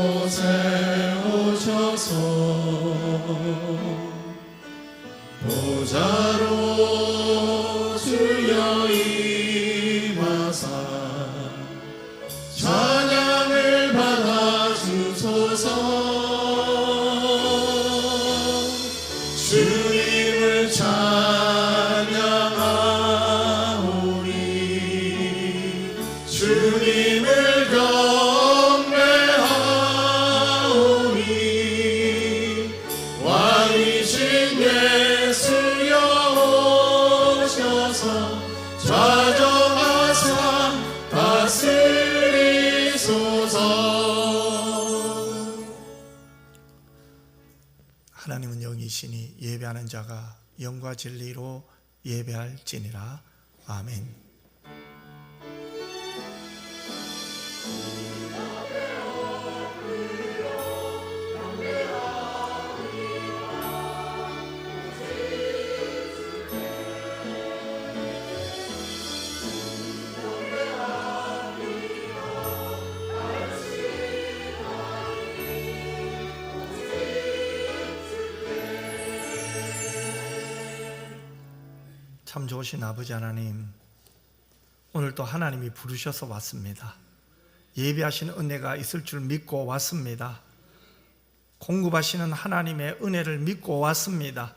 곳에 오셔서 보좌로 주여 임하사 찬양을 받아주소서. 주님을 찬양하오니 주님을 경배하오니 왕이신 예수여 오셔서 좌정하사 다스리소서. 하나님은 영이시니 예배하는 자가 영과 진리로 예배할지니라. 아멘. 참 좋으신 아버지 하나님, 오늘 또 하나님이 부르셔서 왔습니다. 예배하시는 은혜가 있을 줄 믿고 왔습니다. 공급하시는 하나님의 은혜를 믿고 왔습니다.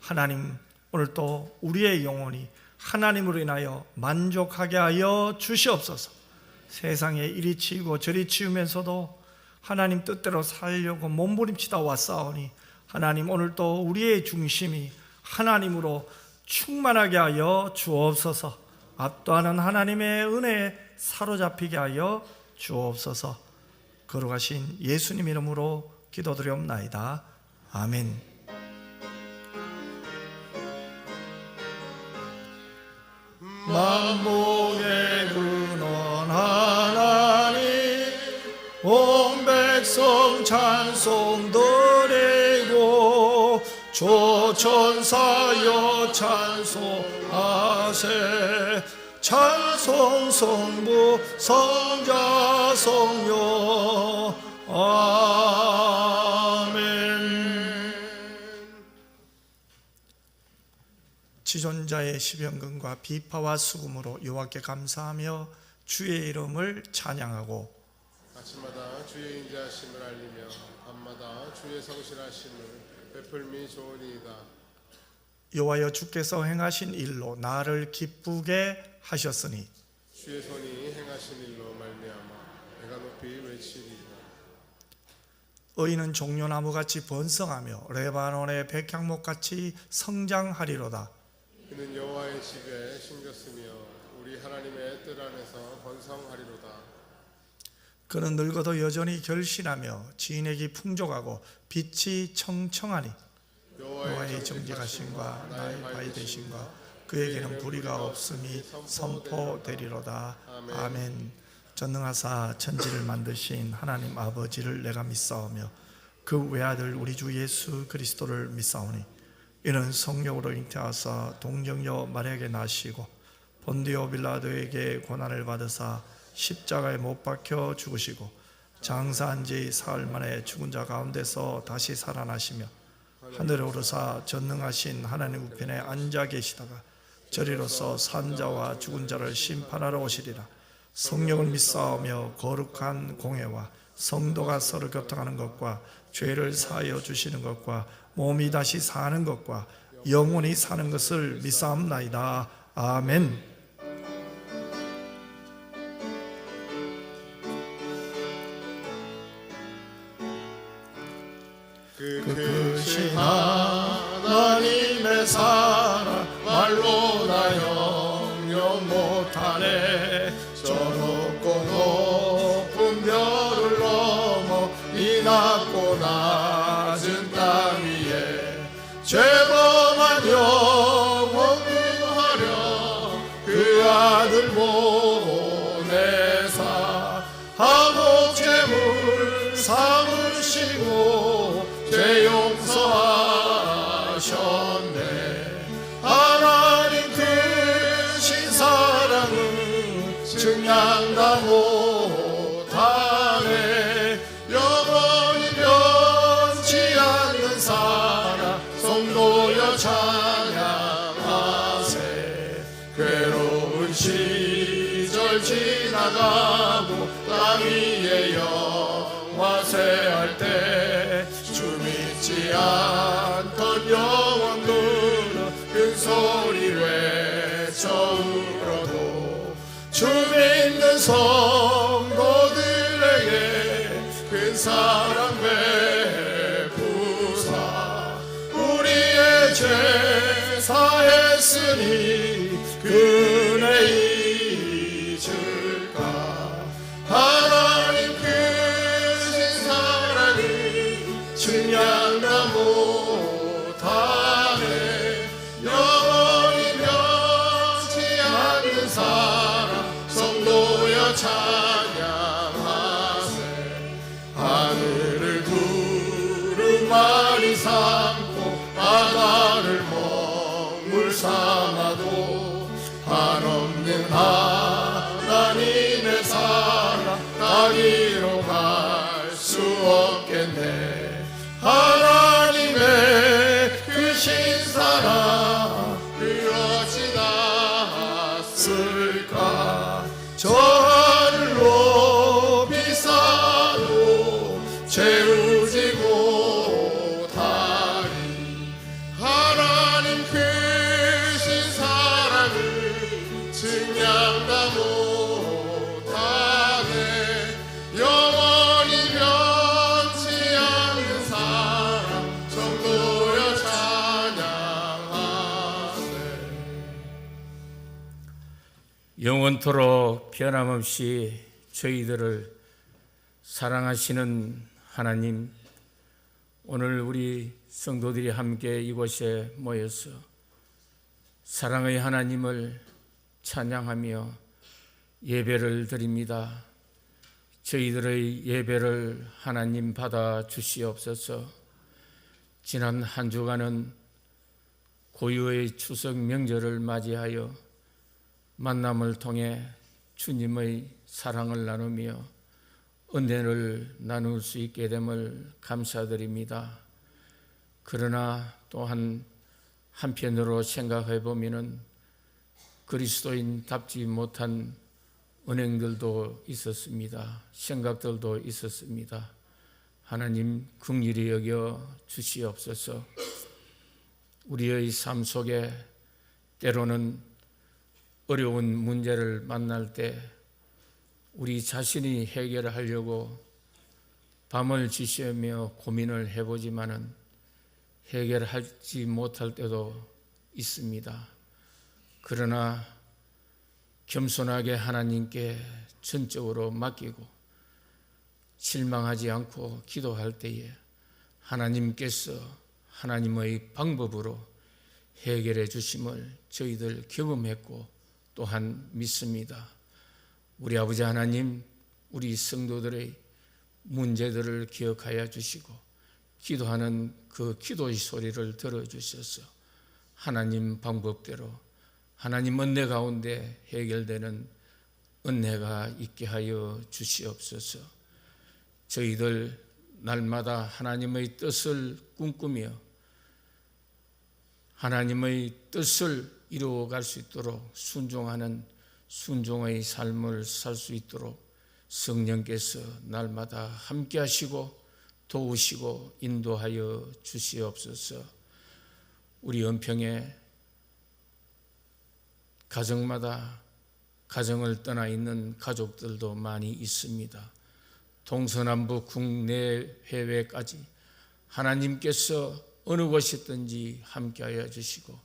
하나님, 오늘 또 우리의 영혼이 하나님으로 인하여 만족하게 하여 주시옵소서. 세상에 이리 치우고 저리 치우면서도 하나님 뜻대로 살려고 몸부림치다 왔사오니 하나님, 오늘 또 우리의 중심이 하나님으로 충만하게 하여 주옵소서. 압도하는 하나님의 은혜에 사로잡히게 하여 주옵소서. 거룩하신 예수님 이름으로 기도드리옵나이다. 아멘. 만복의 근원 하나님, 온 백성 찬송 드리고 조천사여 찬송하세. 찬송 성부 성자 성녀. 아멘. 지존자의 시병근과 비파와 수금으로 여호와께 감사하며 주의 이름을 찬양하고 아침마다 주의 인자하심을 알리며 밤마다 주의 성실하심을 베풀미 좋으니이다. 여호와여, 주께서 행하신 일로 나를 기쁘게 하셨으니 주의 손이 행하신 일로 말미암아 내가 높이 외치리이다. 의인은 종려나무같이 번성하며 레바논의 백향목같이 성장하리로다. 그는 여호와의 집에 심겼으며 우리 하나님의 뜰 안에서 번성하리로다. 그는 늙어도 여전히 결실하며 진액이 풍족하고 빛이 청청하니 여호와의 정직하심과 나의 바위 되심과 그에게는 불의가 없음이 선포되리로다. 아멘. 전능하사 천지를 만드신 하나님 아버지를 내가 믿사오며 그 외아들 우리 주 예수 그리스도를 믿사오니 이는 성령으로 잉태하사 동정녀 마리아에게 나시고 본디오 빌라도에게 고난을 받으사 십자가에 못 박혀 죽으시고 장사한 지 사흘 만에 죽은 자 가운데서 다시 살아나시며 하늘에 오르사 전능하신 하나님 우편에 앉아 계시다가 저리로서 산자와 죽은 자를 심판하러 오시리라. 성령을 믿사오며 거룩한 공회와 성도가 서로 교통하는 것과 죄를 사하여 주시는 것과 몸이 다시 사는 것과 영원히 사는 것을 믿사옵나이다. 아멘. 그 크신 하나님의 사랑 말로 나 영영 못하네. 저 높고 높은 별을 넘어 이 낮고 낮은 땅 위에 죄범한 영혼 구하려 그 아들 보내사 한옥 제물 삼으시고 죄 용서하셨네. 하나님 크신 사랑은 증량다 못하네. 영원히 땅 위에 영화세할 때 주 믿지 않던 영혼들은 큰 소리 외쳐 울어도 주 믿는 성도들에게 큰 사랑 베푸사 우리의 죄 사했으니 은혜 잊을까 하나님 크신 사랑을 증량다 못하네 영원히 변치 않는 사랑 성도여 찬양하세 하늘을 두루마리 삼고 바다를 먹물 삼아도 한없는 하나님의 사랑 가리로 갈 수 없겠네 하나님의 크신 사랑 그러지 않았을까 저 하늘 높이 쌓아도 채우지 못하리 하나님 크신 사랑을 증량다 못하네 영원히 변치 않는 사랑 성도여 찬양하세 영원토록 변함없이 저희들을 사랑하시는 하나님, 오늘 우리 성도들이 함께 이곳에 모여서 사랑의 하나님을 찬양하며 예배를 드립니다. 저희들의 예배를 하나님 받아 주시옵소서. 지난 한 주간은 고유의 추석 명절을 맞이하여 만남을 통해 주님의 사랑을 나누며 은혜를 나눌 수 있게 됨을 감사드립니다. 그러나 또한 한편으로 생각해 보면은 그리스도인답지 못한 은행들도 있었습니다. 생각들도 있었습니다. 하나님 긍휼히 여겨 주시옵소서. 우리의 삶 속에 때로는 어려운 문제를 만날 때 우리 자신이 해결하려고 밤을 지새며 고민을 해보지만은 해결하지 못할 때도 있습니다. 그러나 겸손하게 하나님께 전적으로 맡기고 실망하지 않고 기도할 때에 하나님께서 하나님의 방법으로 해결해 주심을 저희들 경험했고 또한 믿습니다. 우리 아버지 하나님, 우리 성도들의 문제들을 기억하여 주시고 기도하는 그 기도의 소리를 들어주셔서 하나님 방법대로 하나님 은혜 가운데 해결되는 은혜가 있게 하여 주시옵소서. 저희들 날마다 하나님의 뜻을 꿈꾸며 하나님의 뜻을 이루어갈 수 있도록 순종하는 순종의 삶을 살 수 있도록 성령께서 날마다 함께 하시고 도우시고 인도하여 주시옵소서. 우리 은평에 가정마다 가정을 떠나 있는 가족들도 많이 있습니다. 동서남북 국내 해외까지 하나님께서 어느 곳이든지 함께하여 주시고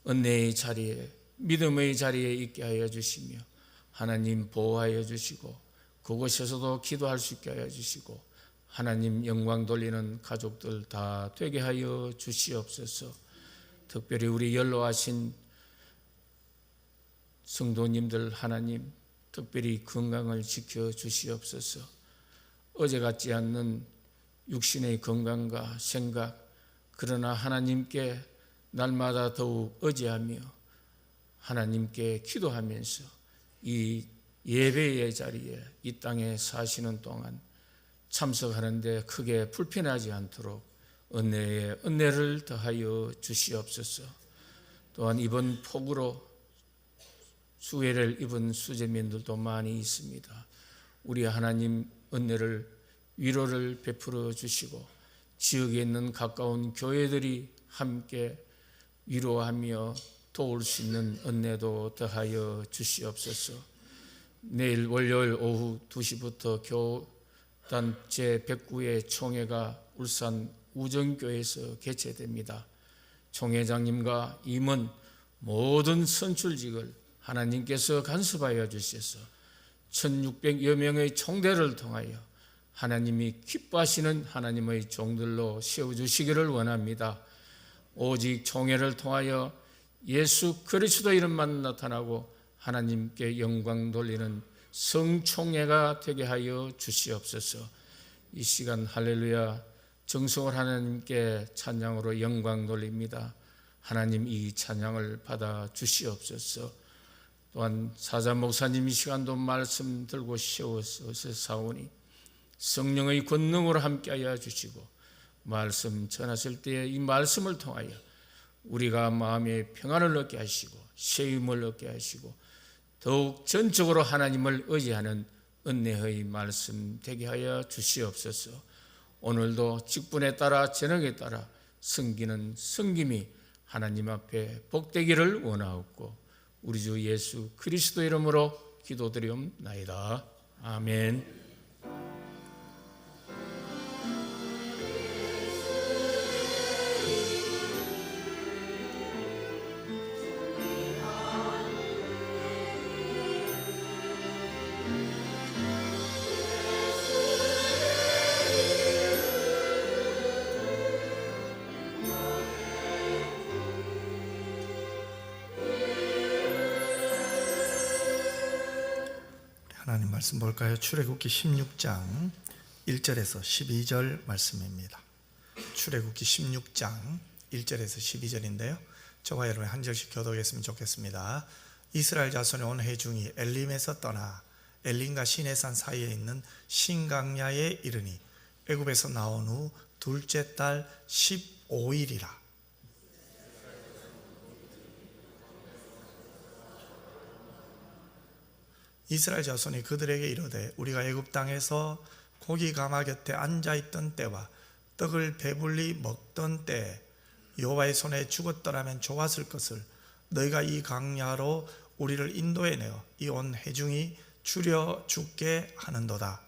은혜의 자리에 믿음의 자리에 있게 하여 주시며 하나님 보호하여 주시고 그곳에서도 기도할 수 있게 하여 주시고 하나님 영광 돌리는 가족들 다 되게 하여 주시옵소서. 특별히 우리 연로하신 성도님들 하나님 특별히 건강을 지켜 주시옵소서. 어제 같지 않는 육신의 건강과 생각, 그러나 하나님께 날마다 더욱 의지하며 하나님께 기도하면서 이 예배의 자리에 이 땅에 사시는 동안 참석하는데 크게 불편하지 않도록 은혜에 은혜를 더하여 주시옵소서. 또한 이번 폭우로 수해를 입은 수재민들도 많이 있습니다. 우리 하나님 은혜를 위로를 베풀어 주시고 지역에 있는 가까운 교회들이 함께 위로하며 도울 수 있는 은혜도 더하여 주시옵소서. 내일 월요일 오후 2시부터 교단 제109회 총회가 울산 우정교회에서 개최됩니다. 총회장님과 임원 모든 선출직을 하나님께서 간섭하여 주셔서 1600여 명의 총대를 통하여 하나님이 기뻐하시는 하나님의 종들로 세워주시기를 원합니다. 오직 총회를 통하여 예수 그리스도 이름만 나타나고 하나님께 영광 돌리는 성총회가 되게 하여 주시옵소서. 이 시간 할렐루야 정성을 하나님께 찬양으로 영광 돌립니다. 하나님 이 찬양을 받아 주시옵소서. 또한 사자 목사님 이 시간도 말씀 들고 세워서 사오니 성령의 권능으로 함께하여 주시고 말씀 전하실 때에 이 말씀을 통하여 우리가 마음의 평안을 얻게 하시고 새 힘을 얻게 하시고 더욱 전적으로 하나님을 의지하는 은혜의 말씀 되게 하여 주시옵소서. 오늘도 직분에 따라 재능에 따라 섬기는 섬김이 하나님 앞에 복되기를 원하옵고 우리 주 예수 그리스도 이름으로 기도드리옵나이다. 아멘. 하나님 말씀 볼까요? 출애굽기 16장 1절에서 12절 말씀입니다. 출애굽기 16장 1절에서 12절인데요. 저와 여러분 한 절씩 교독했으면 좋겠습니다. 이스라엘 자손의 온 회중이 엘림에서 떠나 엘림과 시내산 사이에 있는 신강야에 이르니 애굽에서 나온 후 둘째 달 15일이라. 이스라엘 자손이 그들에게 이르되 우리가 애굽 땅에서 고기 가마 곁에 앉아있던 때와 떡을 배불리 먹던 때에 여호와의 손에 죽었더라면 좋았을 것을 너희가 이 강야로 우리를 인도해내어 이 온 회중이 추려 죽게 하는도다.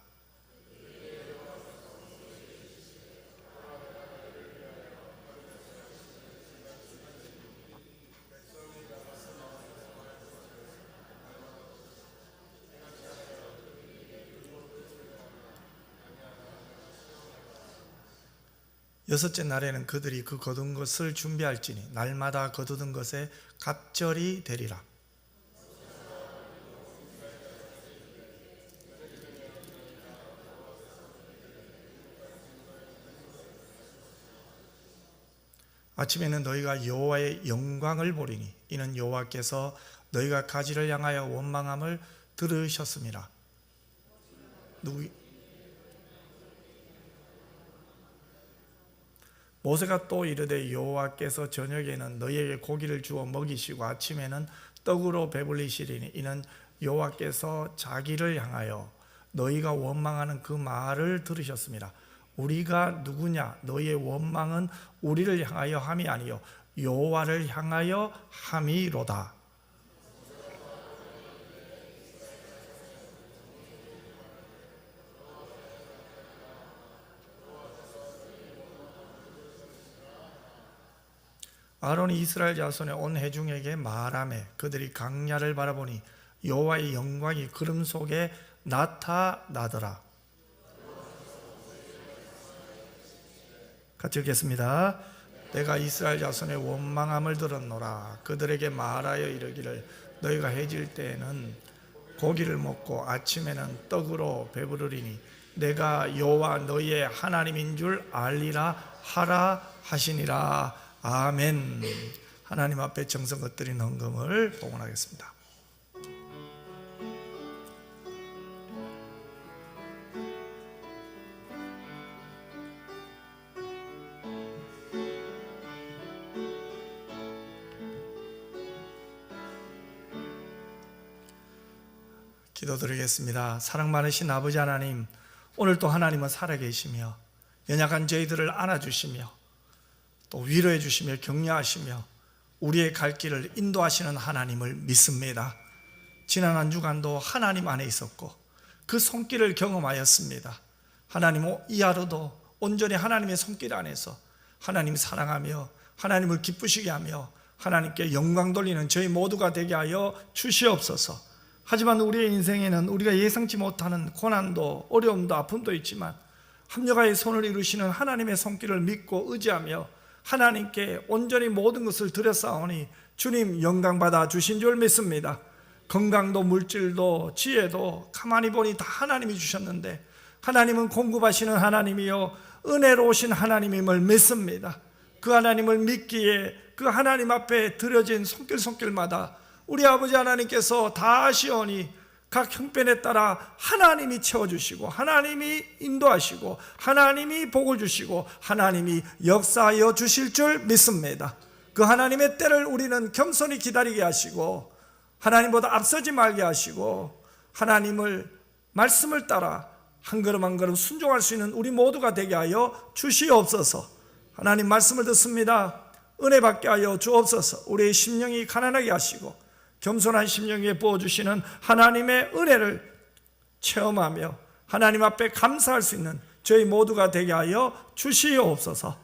여섯째 날에는 그들이 그 거둔 것을 준비할지니 날마다 거두던 것에 갑절이 되리라. 아침에는 너희가 여호와의 영광을 보리니 이는 여호와께서 너희가 가지를 향하여 원망함을 들으셨음이라. 모세가 또 이르되 여호와께서 저녁에는 너희에게 고기를 주어 먹이시고 아침에는 떡으로 배불리시리니 이는 여호와께서 자기를 향하여 너희가 원망하는 그 말을 들으셨습니다. 우리가 누구냐? 너희의 원망은 우리를 향하여 함이 아니요 여호와를 향하여 함이로다. 아론이 이스라엘 자손의 온 회중에게 말하매 그들이 강야를 바라보니 여호와의 영광이 구름 속에 나타나더라. 같이 읽겠습니다. 내가 이스라엘 자손의 원망함을 들었노라. 그들에게 말하여 이르기를 너희가 해질 때에는 고기를 먹고 아침에는 떡으로 배부르리니 내가 여호와 너희의 하나님인 줄 알리라 하라 하시니라. 아멘. 하나님 앞에 정성껏 드린 헌금을 봉헌하겠습니다. 기도드리겠습니다. 사랑 많으신 아버지 하나님, 오늘도 하나님은 살아계시며 연약한 저희들을 안아주시며 또 위로해 주시며 격려하시며 우리의 갈 길을 인도하시는 하나님을 믿습니다. 지난 한 주간도 하나님 안에 있었고 그 손길을 경험하였습니다. 하나님, 이 하루도 온전히 하나님의 손길 안에서 하나님 사랑하며 하나님을 기쁘시게 하며 하나님께 영광 돌리는 저희 모두가 되게 하여 주시옵소서. 하지만 우리의 인생에는 우리가 예상치 못하는 고난도 어려움도 아픔도 있지만 합력하여 손을 이루시는 하나님의 손길을 믿고 의지하며 하나님께 온전히 모든 것을 드렸사오니 주님 영광 받아 주신 줄 믿습니다. 건강도 물질도 지혜도 가만히 보니 다 하나님이 주셨는데 하나님은 공급하시는 하나님이요 은혜로우신 하나님임을 믿습니다. 그 하나님을 믿기에 그 하나님 앞에 드려진 손길마다 우리 아버지 하나님께서 다 아시오니 각 형편에 따라 하나님이 채워주시고 하나님이 인도하시고 하나님이 복을 주시고 하나님이 역사하여 주실 줄 믿습니다. 그 하나님의 때를 우리는 겸손히 기다리게 하시고 하나님보다 앞서지 말게 하시고 하나님을 말씀을 따라 한 걸음 한 걸음 순종할 수 있는 우리 모두가 되게 하여 주시옵소서. 하나님 말씀을 듣습니다. 은혜 받게 하여 주옵소서. 우리의 심령이 가난하게 하시고 겸손한 심령 위에 부어주시는 하나님의 은혜를 체험하며 하나님 앞에 감사할 수 있는 저희 모두가 되게 하여 주시옵소서.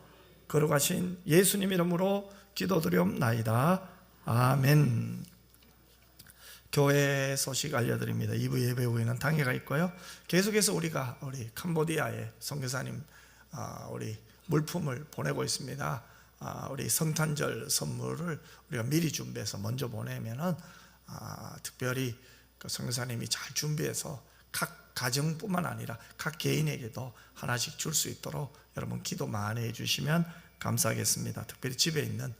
거룩하신 예수님 이름으로 기도드리옵나이다. 아멘. 교회 소식 알려드립니다. 2부 예배 후에는 당회가 있고요. 계속해서 우리 캄보디아의 선교사님 우리 물품을 보내고 있습니다. 우리 성탄절 선물을 우리가 미리 준비해서 먼저 보내면은 특별히 그 선교사님이 잘 준비해서 각 가정뿐만 아니라 각 개인에게도 하나씩 줄 수 있도록 여러분 기도 많이 해주시면 감사하겠습니다. 특별히 집에 있는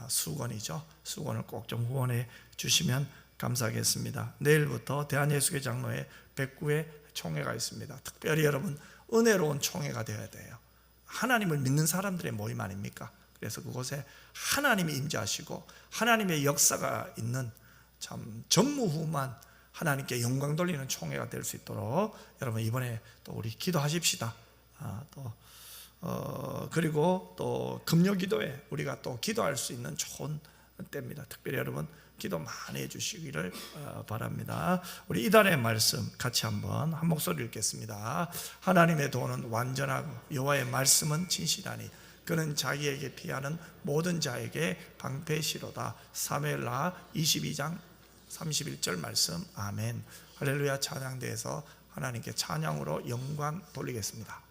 수건이죠. 수건을 꼭 좀 후원해 주시면 감사하겠습니다. 내일부터 대한예수교 장로회 109회 총회가 있습니다. 특별히 여러분 은혜로운 총회가 되어야 돼요. 하나님을 믿는 사람들의 모임 아닙니까? 그래서 그곳에 하나님이 임재하시고 하나님의 역사가 있는 참 전무후무한 하나님께 영광 돌리는 총회가 될 수 있도록 여러분 이번에 또 우리 기도하십시다. 그리고 또 금요기도에 우리가 또 기도할 수 있는 좋은 때입니다. 특별히 여러분 기도 많이 해주시기를 바랍니다. 우리 이달의 말씀 같이 한 목소리 읽겠습니다. 하나님의 도는 완전하고 여호와의 말씀은 진실하니 그는 자기에게 피하는 모든 자에게 방패시로다. 사무엘하 22장 31절 말씀. 아멘. 할렐루야. 찬양대에서 하나님께 찬양으로 영광 돌리겠습니다.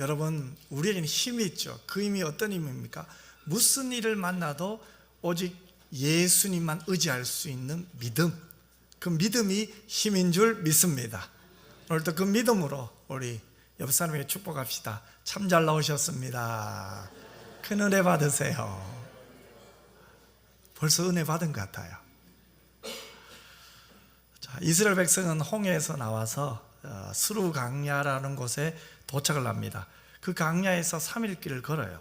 여러분, 우리에게는 힘이 있죠. 그 힘이 어떤 힘입니까? 무슨 일을 만나도 오직 예수님만 의지할 수 있는 믿음, 그 믿음이 힘인 줄 믿습니다. 오늘도 그 믿음으로 우리 옆 사람에게 축복합시다. 참 잘 나오셨습니다. 큰 은혜 받으세요. 벌써 은혜 받은 것 같아요. 자, 이스라엘 백성은 홍해에서 나와서 스루 강야라는 곳에 도착을 합니다. 그 강야에서 3일 길을 걸어요.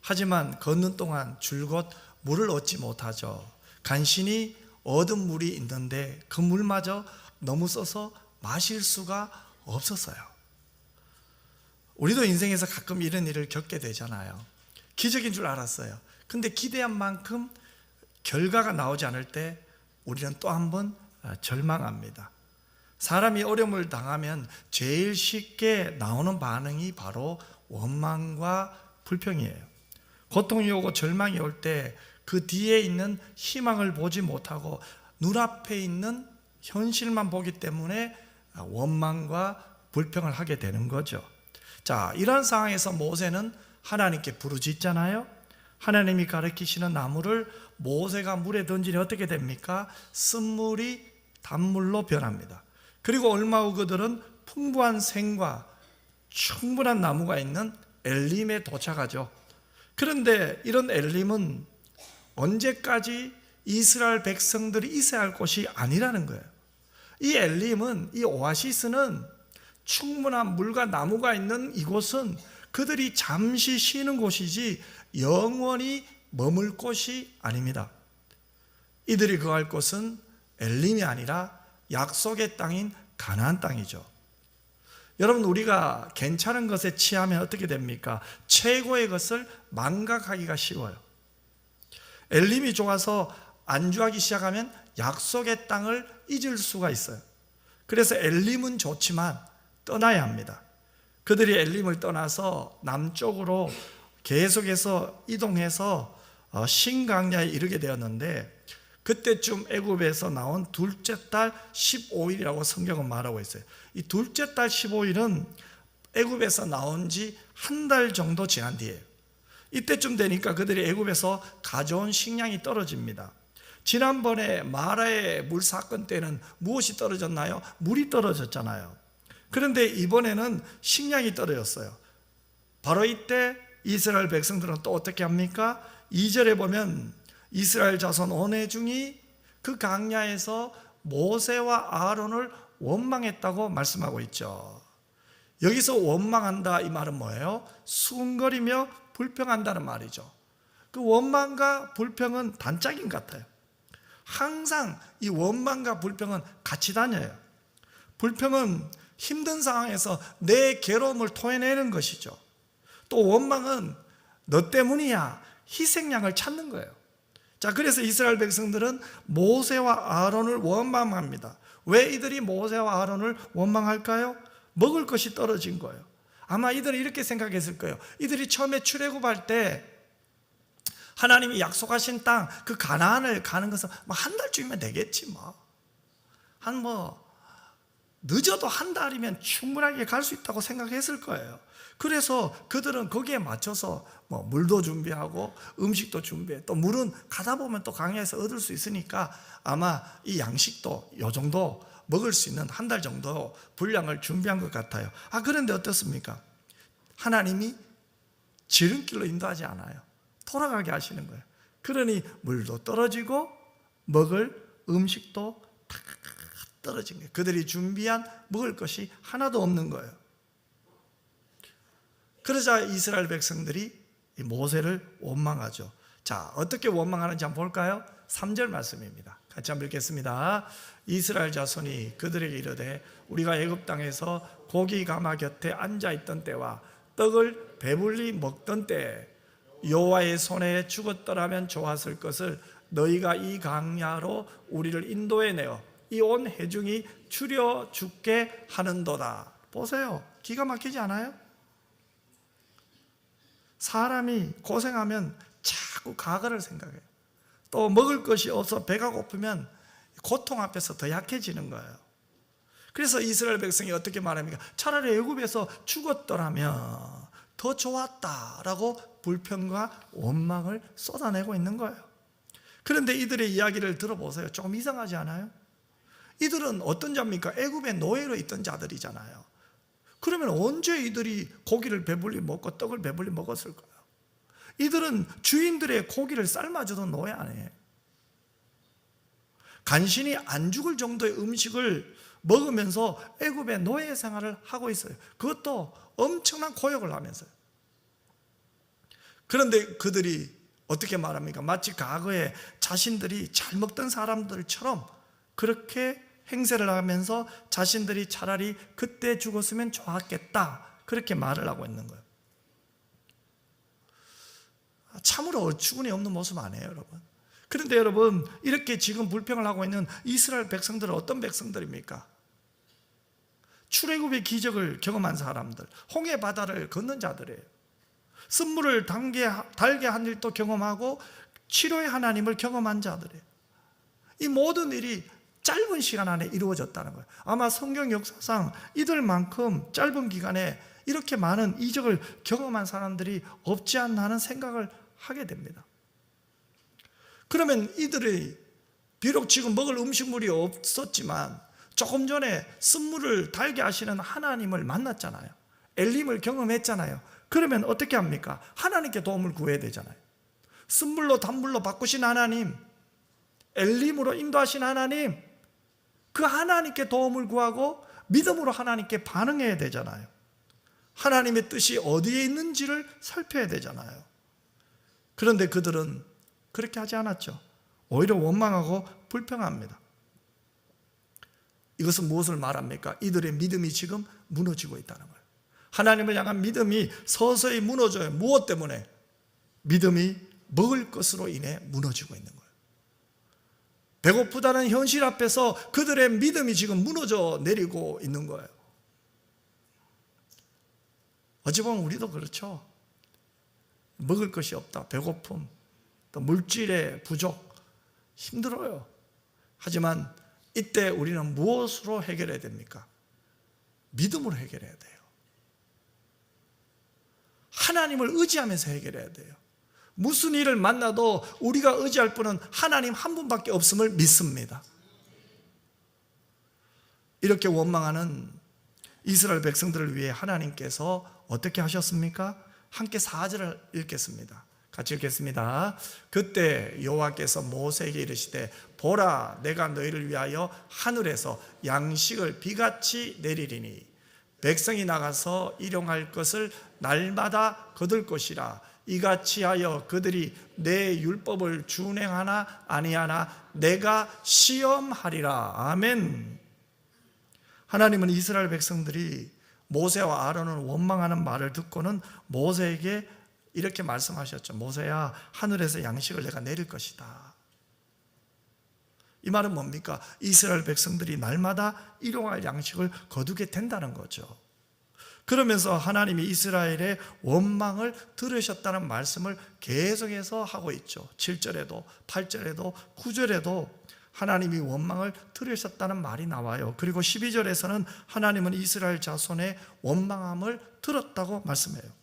하지만 걷는 동안 줄곧 물을 얻지 못하죠. 간신히 얻은 물이 있는데 그 물마저 너무 써서 마실 수가 없었어요. 우리도 인생에서 가끔 이런 일을 겪게 되잖아요. 기적인 줄 알았어요. 근데 기대한 만큼 결과가 나오지 않을 때 우리는 또 한 번 절망합니다. 사람이 어려움을 당하면 제일 쉽게 나오는 반응이 바로 원망과 불평이에요. 고통이 오고 절망이 올 때 그 뒤에 있는 희망을 보지 못하고 눈앞에 있는 현실만 보기 때문에 원망과 불평을 하게 되는 거죠. 자, 이런 상황에서 모세는 하나님께 부르짖잖아요. 하나님이 가르치시는 나무를 모세가 물에 던지니 어떻게 됩니까? 쓴물이 단물로 변합니다. 그리고 얼마 후 그들은 풍부한 생과 충분한 나무가 있는 엘림에 도착하죠. 그런데 이런 엘림은 언제까지 이스라엘 백성들이 있어야 할 곳이 아니라는 거예요. 이 엘림은, 이 오아시스는 충분한 물과 나무가 있는 이곳은 그들이 잠시 쉬는 곳이지 영원히 머물 곳이 아닙니다. 이들이 거할 곳은 엘림이 아니라 약속의 땅인 가나안 땅이죠. 여러분, 우리가 괜찮은 것에 취하면 어떻게 됩니까? 최고의 것을 망각하기가 쉬워요. 엘림이 좋아서 안주하기 시작하면 약속의 땅을 잊을 수가 있어요. 그래서 엘림은 좋지만 떠나야 합니다. 그들이 엘림을 떠나서 남쪽으로 계속해서 이동해서 신강야에 이르게 되었는데, 그때쯤 애굽에서 나온 둘째 달 15일이라고 성경은 말하고 있어요. 이 둘째 달 15일은 애굽에서 나온 지 한 달 정도 지난 뒤에요. 이때쯤 되니까 그들이 애굽에서 가져온 식량이 떨어집니다. 지난번에 마라의 물 사건 때는 무엇이 떨어졌나요? 물이 떨어졌잖아요. 그런데 이번에는 식량이 떨어졌어요. 바로 이때 이스라엘 백성들은 또 어떻게 합니까? 2절에 보면 이스라엘 자손 온 회중이 그 강야에서 모세와 아론을 원망했다고 말씀하고 있죠. 여기서 원망한다 이 말은 뭐예요? 수군거리며 불평한다는 말이죠. 그 원망과 불평은 단짝인 것 같아요. 항상 이 원망과 불평은 같이 다녀요. 불평은 힘든 상황에서 내 괴로움을 토해내는 것이죠. 또 원망은 너 때문이야, 희생양을 찾는 거예요. 자, 그래서 이스라엘 백성들은 모세와 아론을 원망합니다. 왜 이들이 모세와 아론을 원망할까요? 먹을 것이 떨어진 거예요. 아마 이들은 이렇게 생각했을 거예요. 이들이 처음에 출애굽할 때 하나님이 약속하신 땅, 그 가나안을 가는 것은 한 달쯤이면 되겠지 늦어도 한 달이면 충분하게 갈 수 있다고 생각했을 거예요. 그래서 그들은 거기에 맞춰서 물도 준비하고 음식도 준비해. 또 물은 가다 보면 또 강야에서 얻을 수 있으니까 아마 이 양식도 이 정도 먹을 수 있는 한 달 정도 분량을 준비한 것 같아요. 그런데 어떻습니까? 하나님이 지름길로 인도하지 않아요. 돌아가게 하시는 거예요. 그러니 물도 떨어지고 먹을 음식도 다 떨어진 거예요. 그들이 준비한 먹을 것이 하나도 없는 거예요. 그러자 이스라엘 백성들이 모세를 원망하죠. 자, 어떻게 원망하는지 한번 볼까요? 3절 말씀입니다. 같이 한번 읽겠습니다. 이스라엘 자손이 그들에게 이르되 우리가 애굽 땅에서 고기 가마 곁에 앉아있던 때와 떡을 배불리 먹던 때에 여호와의 손에 죽었더라면 좋았을 것을 너희가 이 강야로 우리를 인도해내어 이 온 회중이 추려 죽게 하는도다. 보세요, 기가 막히지 않아요? 사람이 고생하면 자꾸 과거를 생각해요. 또 먹을 것이 없어 배가 고프면 고통 앞에서 더 약해지는 거예요. 그래서 이스라엘 백성이 어떻게 말합니까? 차라리 애굽에서 죽었더라면 더 좋았다라고 불평과 원망을 쏟아내고 있는 거예요. 그런데 이들의 이야기를 들어보세요. 조금 이상하지 않아요? 이들은 어떤 자입니까? 애굽의 노예로 있던 자들이잖아요. 그러면 언제 이들이 고기를 배불리 먹고 떡을 배불리 먹었을까요? 이들은 주인들의 고기를 삶아주던 노예 아니에요. 간신히 안 죽을 정도의 음식을 먹으면서 애굽의 노예 생활을 하고 있어요. 그것도 엄청난 고역을 하면서요. 그런데 그들이 어떻게 말합니까? 마치 과거에 자신들이 잘 먹던 사람들처럼 그렇게 행세를 하면서 자신들이 차라리 그때 죽었으면 좋았겠다, 그렇게 말을 하고 있는 거예요. 참으로 어처구니 없는 모습 아니에요, 여러분. 그런데 여러분, 이렇게 지금 불평을 하고 있는 이스라엘 백성들은 어떤 백성들입니까? 출애굽의 기적을 경험한 사람들, 홍해 바다를 건넌 자들이에요. 쓴물을 달게 한 일도 경험하고 치료의 하나님을 경험한 자들이에요. 이 모든 일이 짧은 시간 안에 이루어졌다는 거예요. 아마 성경 역사상 이들만큼 짧은 기간에 이렇게 많은 이적을 경험한 사람들이 없지 않나 하는 생각을 하게 됩니다. 그러면 이들이 비록 지금 먹을 음식물이 없었지만 조금 전에 쓴물을 달게 하시는 하나님을 만났잖아요. 엘림을 경험했잖아요. 그러면 어떻게 합니까? 하나님께 도움을 구해야 되잖아요. 쓴물로 단물로 바꾸신 하나님, 엘림으로 인도하신 하나님, 그 하나님께 도움을 구하고 믿음으로 하나님께 반응해야 되잖아요. 하나님의 뜻이 어디에 있는지를 살펴야 되잖아요. 그런데 그들은 그렇게 하지 않았죠. 오히려 원망하고 불평합니다. 이것은 무엇을 말합니까? 이들의 믿음이 지금 무너지고 있다는 거예요. 하나님을 향한 믿음이 서서히 무너져요. 무엇 때문에? 믿음이 먹을 것으로 인해 무너지고 있는 거예요. 배고프다는 현실 앞에서 그들의 믿음이 지금 무너져 내리고 있는 거예요. 어찌 보면 우리도 그렇죠. 먹을 것이 없다, 배고픔, 또 물질의 부족, 힘들어요. 하지만 이때 우리는 무엇으로 해결해야 됩니까? 믿음으로 해결해야 돼요. 하나님을 의지하면서 해결해야 돼요. 무슨 일을 만나도 우리가 의지할 분은 하나님 한 분밖에 없음을 믿습니다. 이렇게 원망하는 이스라엘 백성들을 위해 하나님께서 어떻게 하셨습니까? 함께 4절을 읽겠습니다. 같이 읽겠습니다. 그때 여호와께서 모세에게 이르시되 보라, 내가 너희를 위하여 하늘에서 양식을 비같이 내리리니 백성이 나가서 일용할 것을 날마다 거둘 것이라. 이같이 하여 그들이 내 율법을 준행하나 아니하나 내가 시험하리라. 아멘. 하나님은 이스라엘 백성들이 모세와 아론을 원망하는 말을 듣고는 모세에게 이렇게 말씀하셨죠. 모세야, 하늘에서 양식을 내가 내릴 것이다. 이 말은 뭡니까? 이스라엘 백성들이 날마다 일용할 양식을 거두게 된다는 거죠. 그러면서 하나님이 이스라엘의 원망을 들으셨다는 말씀을 계속해서 하고 있죠. 7절에도 8절에도 9절에도 하나님이 원망을 들으셨다는 말이 나와요. 그리고 12절에서는 하나님은 이스라엘 자손의 원망함을 들었다고 말씀해요.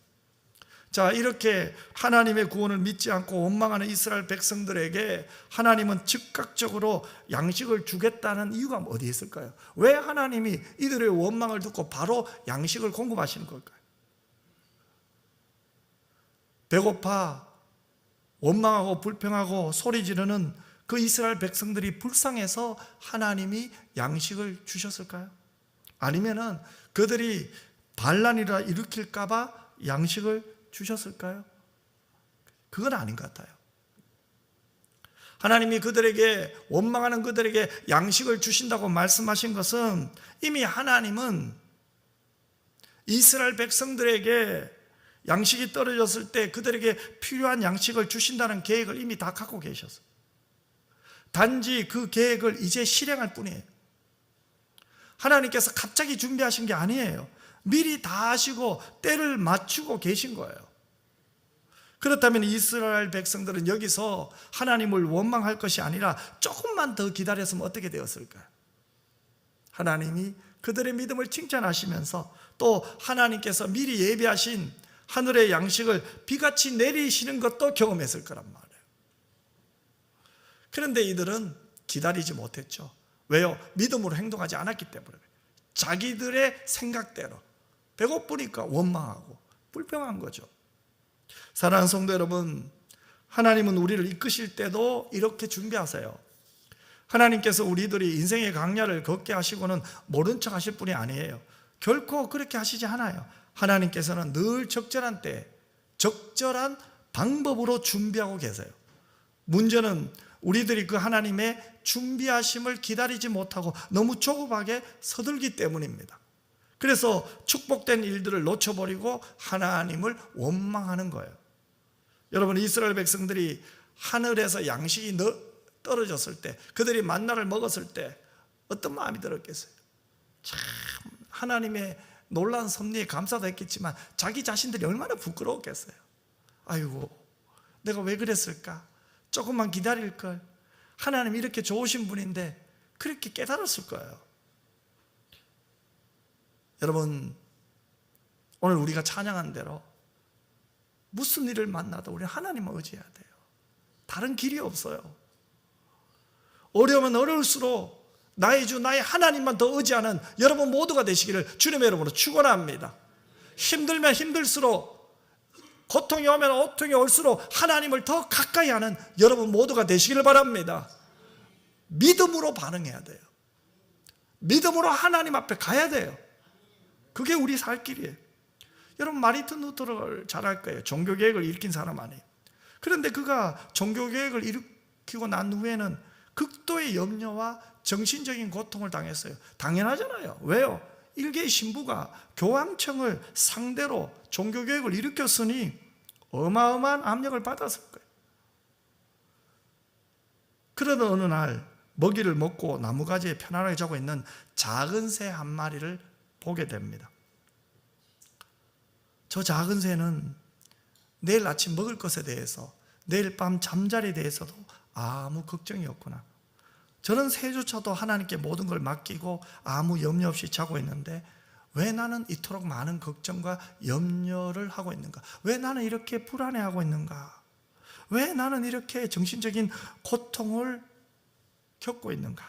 자, 이렇게 하나님의 구원을 믿지 않고 원망하는 이스라엘 백성들에게 하나님은 즉각적으로 양식을 주겠다는 이유가 어디에 있을까요? 왜 하나님이 이들의 원망을 듣고 바로 양식을 공급하시는 걸까요? 배고파 원망하고 불평하고 소리 지르는 그 이스라엘 백성들이 불쌍해서 하나님이 양식을 주셨을까요? 아니면은 그들이 반란이라 일으킬까 봐 양식을 주셨을까요? 그건 아닌 것 같아요. 하나님이 그들에게, 원망하는 그들에게 양식을 주신다고 말씀하신 것은 이미 하나님은 이스라엘 백성들에게 양식이 떨어졌을 때 그들에게 필요한 양식을 주신다는 계획을 이미 다 갖고 계셨어요. 단지 그 계획을 이제 실행할 뿐이에요. 하나님께서 갑자기 준비하신 게 아니에요. 미리 다 하시고 때를 맞추고 계신 거예요. 그렇다면 이스라엘 백성들은 여기서 하나님을 원망할 것이 아니라 조금만 더 기다렸으면 어떻게 되었을까요? 하나님이 그들의 믿음을 칭찬하시면서 또 하나님께서 미리 예비하신 하늘의 양식을 비같이 내리시는 것도 경험했을 거란 말이에요. 그런데 이들은 기다리지 못했죠. 왜요? 믿음으로 행동하지 않았기 때문에. 자기들의 생각대로 배고프니까 원망하고 불평한 거죠. 사랑하는 성도 여러분, 하나님은 우리를 이끄실 때도 이렇게 준비하세요. 하나님께서 우리들이 인생의 강야를 걷게 하시고는 모른 척 하실 분이 아니에요. 결코 그렇게 하시지 않아요. 하나님께서는 늘 적절한 때 적절한 방법으로 준비하고 계세요. 문제는 우리들이 그 하나님의 준비하심을 기다리지 못하고 너무 조급하게 서둘기 때문입니다. 그래서 축복된 일들을 놓쳐버리고 하나님을 원망하는 거예요. 여러분, 이스라엘 백성들이 하늘에서 양식이 떨어졌을 때, 그들이 만나를 먹었을 때 어떤 마음이 들었겠어요? 참 하나님의 놀라운 섭리에 감사도 했겠지만 자기 자신들이 얼마나 부끄러웠겠어요. 아이고, 내가 왜 그랬을까? 조금만 기다릴 걸. 하나님 이렇게 좋으신 분인데 그렇게 깨달았을 거예요. 여러분, 오늘 우리가 찬양한 대로 무슨 일을 만나도 우리 하나님을 의지해야 돼요. 다른 길이 없어요. 어려우면 어려울수록 나의 주 나의 하나님만 더 의지하는 여러분 모두가 되시기를 주님의 이름으로 축원합니다. 힘들면 힘들수록, 고통이 오면 고통이 올수록 하나님을 더 가까이 하는 여러분 모두가 되시기를 바랍니다. 믿음으로 반응해야 돼요. 믿음으로 하나님 앞에 가야 돼요. 그게 우리 살 길이에요. 여러분, 마르틴 루터를 잘 알 거예요. 종교개혁을 일으킨 사람 아니에요. 그런데 그가 종교개혁을 일으키고 난 후에는 극도의 염려와 정신적인 고통을 당했어요. 당연하잖아요. 왜요? 일개의 신부가 교황청을 상대로 종교개혁을 일으켰으니 어마어마한 압력을 받았을 거예요. 그러던 어느 날 먹이를 먹고 나무가지에 편안하게 자고 있는 작은 새 한 마리를 보게 됩니다. 저 작은 새는 내일 아침 먹을 것에 대해서, 내일 밤 잠자리에 대해서도 아무 걱정이 없구나. 저는 새조차도 하나님께 모든 걸 맡기고 아무 염려 없이 자고 있는데 왜 나는 이토록 많은 걱정과 염려를 하고 있는가? 왜 나는 이렇게 불안해하고 있는가? 왜 나는 이렇게 정신적인 고통을 겪고 있는가?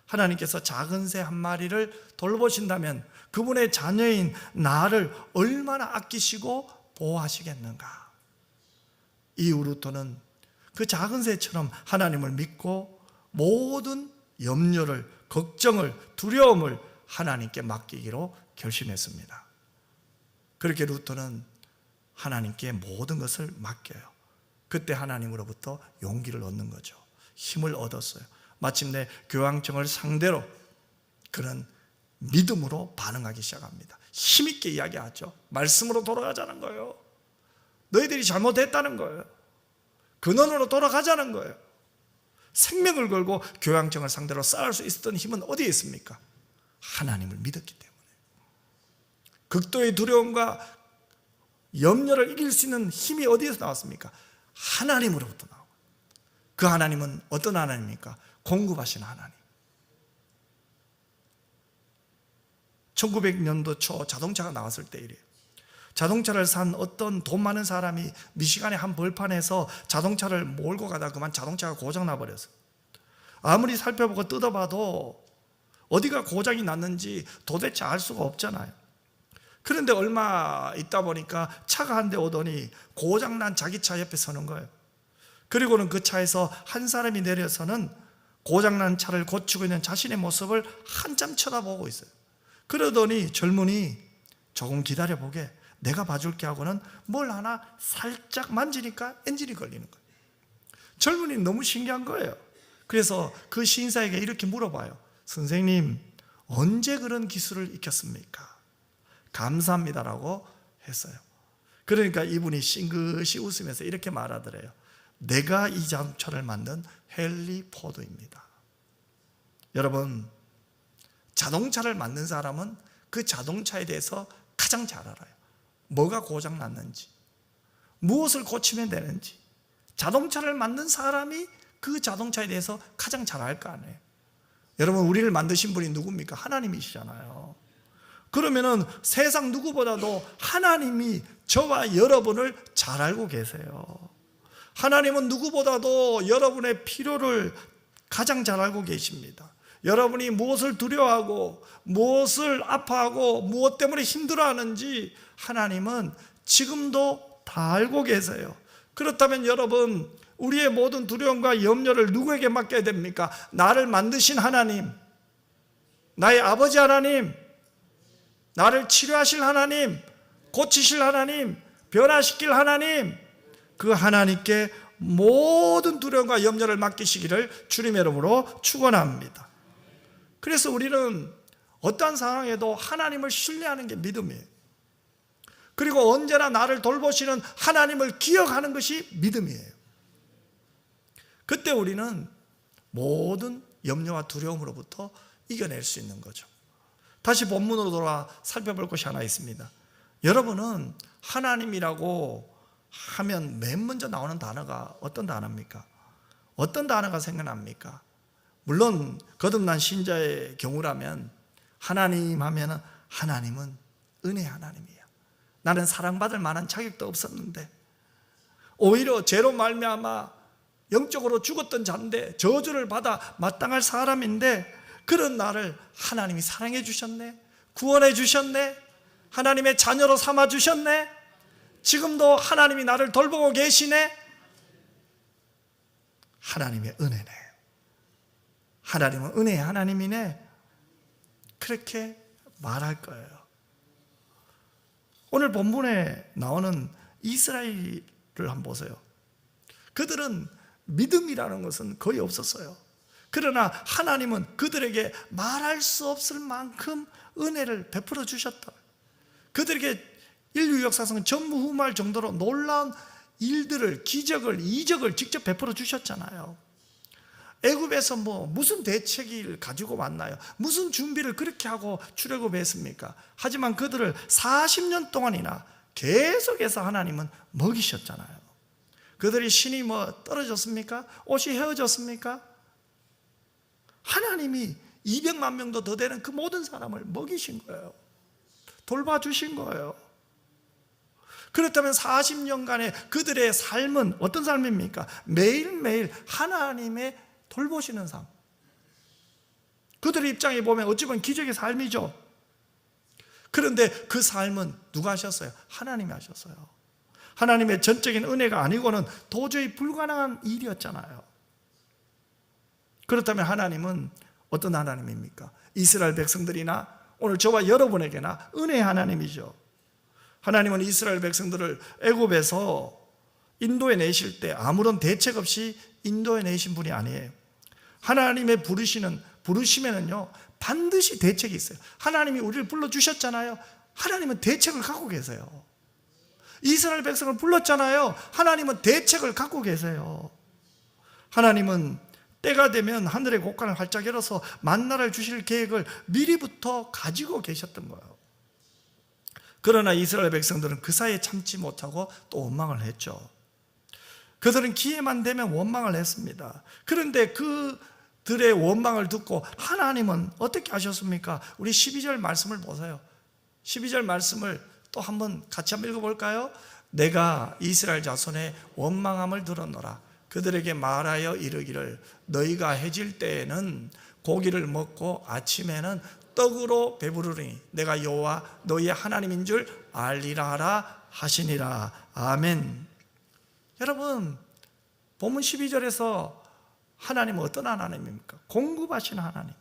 하나님께서 작은 새 한 마리를 돌보신다면 그분의 자녀인 나를 얼마나 아끼시고 보호하시겠는가? 이 루터는 그 작은 새처럼 하나님을 믿고 모든 염려를, 걱정을, 두려움을 하나님께 맡기기로 결심했습니다. 그렇게 루터는 하나님께 모든 것을 맡겨요. 그때 하나님으로부터 용기를 얻는 거죠. 힘을 얻었어요. 마침내 교황청을 상대로 그는 믿음으로 반응하기 시작합니다. 힘있게 이야기하죠. 말씀으로 돌아가자는 거예요. 너희들이 잘못했다는 거예요. 근원으로 돌아가자는 거예요. 생명을 걸고 교황청을 상대로 싸울 수 있었던 힘은 어디에 있습니까? 하나님을 믿었기 때문에. 극도의 두려움과 염려를 이길 수 있는 힘이 어디에서 나왔습니까? 하나님으로부터 나와요. 그 하나님은 어떤 하나님입니까? 공급하신 하나님. 1900년도 초 자동차가 나왔을 때 이래요. 자동차를 산 어떤 돈 많은 사람이 미시간의 한 벌판에서 자동차를 몰고 가다 그만 자동차가 고장나 버렸어. 아무리 살펴보고 뜯어봐도 어디가 고장이 났는지 도대체 알 수가 없잖아요. 그런데 얼마 있다 보니까 차가 한 대 오더니 고장난 자기 차 옆에 서는 거예요. 그리고는 그 차에서 한 사람이 내려서는 고장난 차를 고치고 있는 자신의 모습을 한참 쳐다보고 있어요. 그러더니 젊은이 조금 기다려보게, 내가 봐줄게 하고는 뭘 하나 살짝 만지니까 엔진이 걸리는 거예요. 젊은이는 너무 신기한 거예요. 그래서 그 시인사에게 이렇게 물어봐요. 선생님, 언제 그런 기술을 익혔습니까? 감사합니다라고 했어요. 그러니까 이분이 싱긋이 웃으면서 이렇게 말하더래요. 내가 이 자동차를 만든 헨리 포드입니다. 여러분, 자동차를 만든 사람은 그 자동차에 대해서 가장 잘 알아요. 뭐가 고장 났는지, 무엇을 고치면 되는지. 자동차를 만든 사람이 그 자동차에 대해서 가장 잘 알 거 아니에요. 여러분, 우리를 만드신 분이 누굽니까? 하나님이시잖아요. 그러면은 세상 누구보다도 하나님이 저와 여러분을 잘 알고 계세요. 하나님은 누구보다도 여러분의 필요를 가장 잘 알고 계십니다. 여러분이 무엇을 두려워하고 무엇을 아파하고 무엇 때문에 힘들어하는지 하나님은 지금도 다 알고 계세요. 그렇다면 여러분, 우리의 모든 두려움과 염려를 누구에게 맡겨야 됩니까? 나를 만드신 하나님, 나의 아버지 하나님, 나를 치료하실 하나님, 고치실 하나님, 변화시킬 하나님, 그 하나님께 모든 두려움과 염려를 맡기시기를 주님의 이름으로 축원합니다. 그래서 우리는 어떠한 상황에도 하나님을 신뢰하는 게 믿음이에요. 그리고 언제나 나를 돌보시는 하나님을 기억하는 것이 믿음이에요. 그때 우리는 모든 염려와 두려움으로부터 이겨낼 수 있는 거죠. 다시 본문으로 돌아와 살펴볼 것이 하나 있습니다. 여러분은 하나님이라고 하면 맨 먼저 나오는 단어가 어떤 단어입니까? 어떤 단어가 생각납니까? 물론 거듭난 신자의 경우라면 하나님 하면은 하나님은 은혜 하나님이야. 나는 사랑받을 만한 자격도 없었는데 오히려 죄로 말미암아 영적으로 죽었던 자인데 저주를 받아 마땅할 사람인데 그런 나를 하나님이 사랑해 주셨네, 구원해 주셨네, 하나님의 자녀로 삼아 주셨네, 지금도 하나님이 나를 돌보고 계시네. 하나님의 은혜네, 하나님은 은혜의 하나님이네, 그렇게 말할 거예요. 오늘 본문에 나오는 이스라엘을 한번 보세요. 그들은 믿음이라는 것은 거의 없었어요. 그러나 하나님은 그들에게 말할 수 없을 만큼 은혜를 베풀어 주셨다. 그들에게 인류 역사상 전무후무할 정도로 놀라운 일들을, 기적을, 이적을 직접 베풀어 주셨잖아요. 애굽에서 무슨 대책을 가지고 왔나요? 무슨 준비를 그렇게 하고 출애굽했습니까? 하지만 그들을 40년 동안이나 계속해서 하나님은 먹이셨잖아요. 그들이 신이 떨어졌습니까? 옷이 헤어졌습니까? 하나님이 200만 명도 더 되는 그 모든 사람을 먹이신 거예요. 돌봐주신 거예요. 그렇다면 40년간의 그들의 삶은 어떤 삶입니까? 매일매일 하나님의 돌보시는 삶. 그들의 입장에 보면 어찌 보면 기적의 삶이죠. 그런데 그 삶은 누가 하셨어요? 하나님이 하셨어요. 하나님의 전적인 은혜가 아니고는 도저히 불가능한 일이었잖아요. 그렇다면 하나님은 어떤 하나님입니까? 이스라엘 백성들이나 오늘 저와 여러분에게나 은혜의 하나님이죠. 하나님은 이스라엘 백성들을 애굽에서 인도에 내실 때 아무런 대책 없이 인도에 내신 분이 아니에요. 하나님의 부르시면은요 반드시 대책이 있어요. 하나님이 우리를 불러주셨잖아요. 하나님은 대책을 갖고 계세요. 이스라엘 백성을 불렀잖아요. 하나님은 대책을 갖고 계세요. 하나님은 때가 되면 하늘의 곳간을 활짝 열어서 만나를 주실 계획을 미리부터 가지고 계셨던 거예요. 그러나 이스라엘 백성들은 그 사이에 참지 못하고 또 원망을 했죠. 그들은 기회만 되면 원망을 했습니다. 그런데 그들의 원망을 듣고 하나님은 어떻게 하셨습니까? 우리 12절 말씀을 보세요. 12절 말씀을 또 한번 같이 한번 읽어볼까요? 내가 이스라엘 자손의 원망함을 들었노라. 그들에게 말하여 이르기를 너희가 해질 때에는 고기를 먹고 아침에는 떡으로 배부르니 내가 여호와 너희의 하나님인 줄 알리라 하라 하시니라. 아멘. 여러분, 본문 12절에서 하나님은 어떤 하나님입니까? 공급하시는 하나님.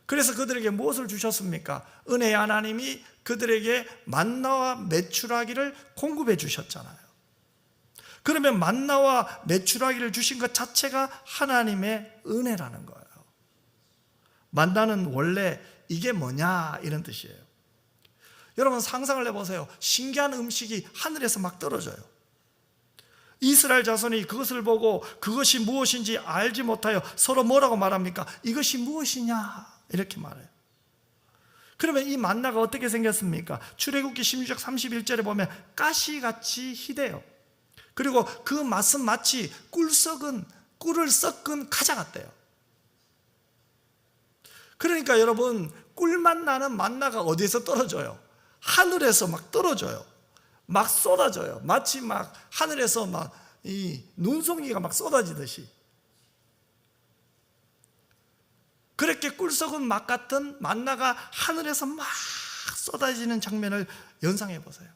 그래서 그들에게 무엇을 주셨습니까? 은혜의 하나님이 그들에게 만나와 메추라기를 공급해 주셨잖아요. 그러면 만나와 메추라기를 주신 것 자체가 하나님의 은혜라는 거예요. 만나는 원래 이게 뭐냐 이런 뜻이에요. 여러분 상상을 해보세요. 신기한 음식이 하늘에서 막 떨어져요. 이스라엘 자손이 그것을 보고 그것이 무엇인지 알지 못하여 서로 뭐라고 말합니까? 이것이 무엇이냐 이렇게 말해요. 그러면 이 만나가 어떻게 생겼습니까? 출애굽기 16장 31절에 보면 가시같이 희대요. 그리고 그 맛은 마치 꿀을 섞은 과자 같대요. 그러니까 여러분 꿀맛 나는 만나가 어디에서 떨어져요? 하늘에서 막 떨어져요. 막 쏟아져요. 마치 막 하늘에서 막 이 눈송이가 막 쏟아지듯이. 그렇게 꿀 썩은 맛 같은 만나가 하늘에서 막 쏟아지는 장면을 연상해 보세요.